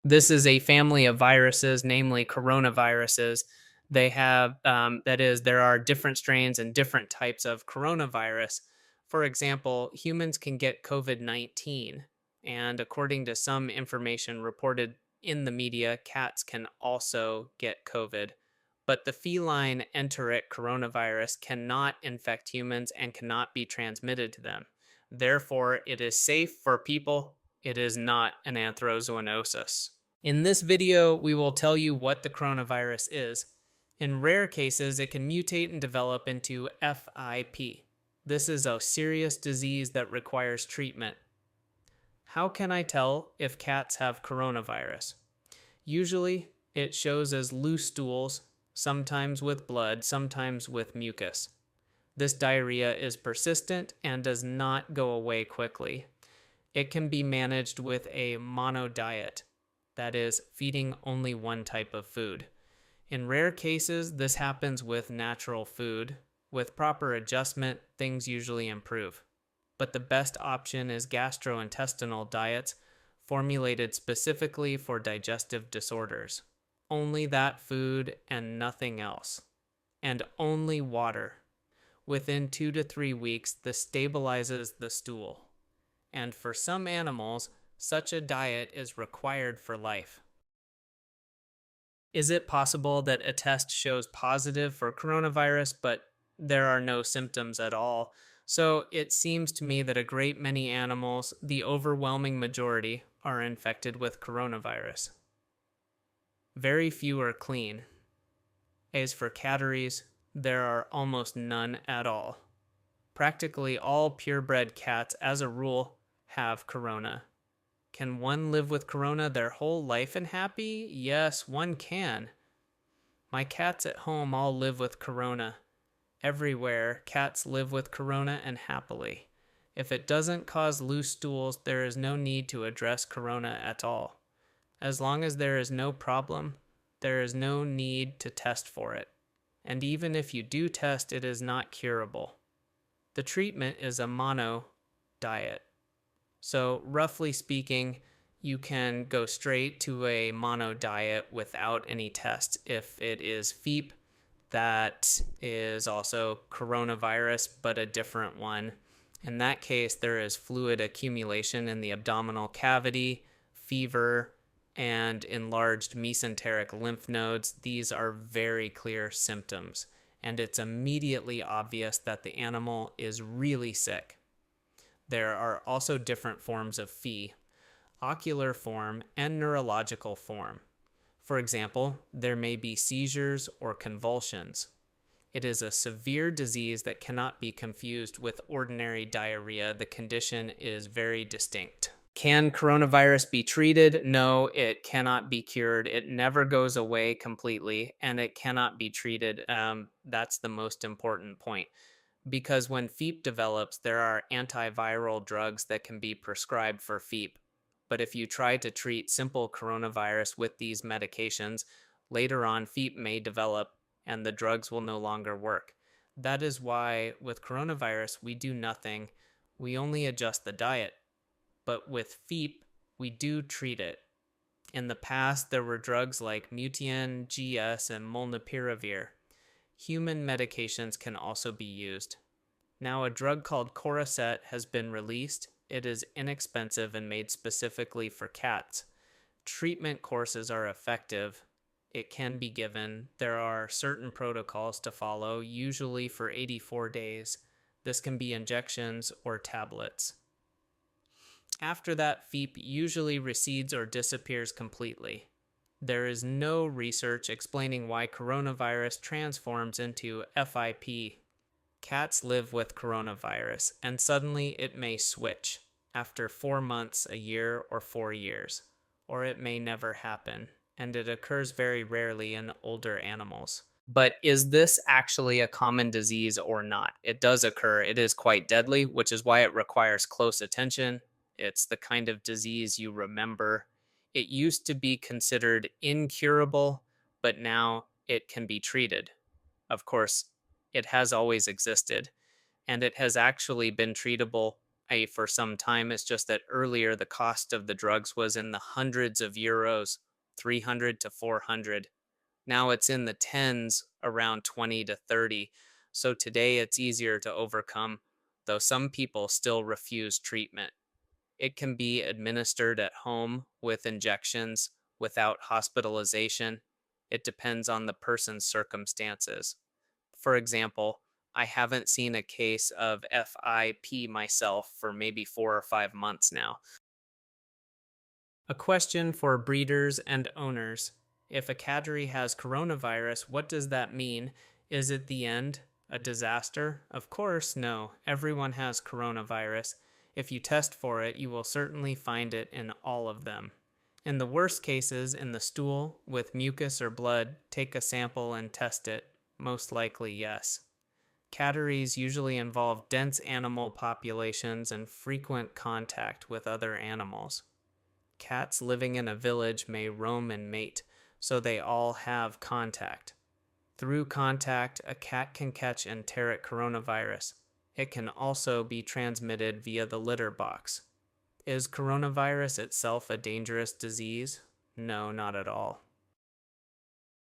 This is a family of viruses, namely coronaviruses. They have, that is, there are different strains and different types of coronavirus. For example, humans can get COVID 19, and according to some information reported in the media, cats can also get COVID. But the feline enteric coronavirus cannot infect humans and cannot be transmitted to them. Therefore, it is safe for people. It is not an anthrozoonosis. In this video, we will tell you what the coronavirus is. In rare cases, it can mutate and develop into FIP. This is a serious disease that requires treatment. How can I tell if cats have coronavirus? Usually, it shows as loose stools, sometimes with blood, sometimes with mucus. This diarrhea is persistent and does not go away quickly. It can be managed with a monodiet, that is, feeding only one type of food. In rare cases, this happens with natural food. With proper adjustment, things usually improve. But the best option is gastrointestinal diets formulated specifically for digestive disorders. Only that food and nothing else. And only water. Within 2 to 3 weeks, this stabilizes the stool. And for some animals, such a diet is required for life. Is it possible that a test shows positive for coronavirus, but there are no symptoms at all? So it seems to me that a great many animals, the overwhelming majority, are infected with coronavirus. Very few are clean. As for catteries, there are almost none at all. Practically all purebred cats, as a rule, have corona. Can one live with corona their whole life and happy? Yes, one can. My cats at home all live with corona. Everywhere, cats live with corona and happily. If it doesn't cause loose stools, there is no need to address corona at all. As long as there is no problem, there is no need to test for it. And even if you do test, it is not curable. The treatment is a mono diet. So, roughly speaking, you can go straight to a mono diet without any test. If it is FEEP, that is also coronavirus, but a different one. In that case, there is fluid accumulation in the abdominal cavity, fever, and enlarged mesenteric lymph nodes. These are very clear symptoms, and it's immediately obvious that the animal is really sick. There are also different forms of FEE, ocular form and neurological form. For example, there may be seizures or convulsions. It is a severe disease that cannot be confused with ordinary diarrhea. The condition is very distinct. Can coronavirus be treated? No, it cannot be cured. It never goes away completely, and it cannot be treated. That's the most important point. Because when FEEP develops, there are antiviral drugs that can be prescribed for FEEP. But if you try to treat simple coronavirus with these medications, later on FEEP may develop and the drugs will no longer work. That is why with coronavirus, we do nothing. We only adjust the diet. But with FEEP, we do treat it. In the past, there were drugs like Mutian, GS, and Molnupiravir. Human medications can also be used. Now, a drug called Coracet has been released. It is inexpensive and made specifically for cats. Treatment courses are effective. It can be given. There are certain protocols to follow, usually for 84 days. This can be injections or tablets. After that, FEEP usually recedes or disappears completely. There is no research explaining why coronavirus transforms into FIP. Cats live with coronavirus, and suddenly it may switch after 4 months, a year, or 4 years. Or it may never happen, and it occurs very rarely in older animals. But is this actually a common disease or not? It does occur. It is quite deadly, which is why it requires close attention. It's the kind of disease you remember. It used to be considered incurable, but now it can be treated. Of course, it has always existed, and it has actually been treatable for some time. It's just that earlier the cost of the drugs was in the hundreds of euros, 300 to 400. Now it's in the tens, around 20 to 30. So today it's easier to overcome, though some people still refuse treatment. It can be administered at home with injections without hospitalization. It depends on the person's circumstances. For example, I haven't seen a case of FIP myself for maybe 4 or 5 months now. A question for breeders and owners. If a cattery has coronavirus, what does that mean? Is it the end? A disaster? Of course, no. Everyone has coronavirus. If you test for it, you will certainly find it in all of them. In the worst cases, in the stool, with mucus or blood, take a sample and test it. Most likely, yes. Catteries usually involve dense animal populations and frequent contact with other animals. Cats living in a village may roam and mate, so they all have contact. Through contact, a cat can catch enteric coronavirus. It can also be transmitted via the litter box. Is coronavirus itself a dangerous disease? No, not at all.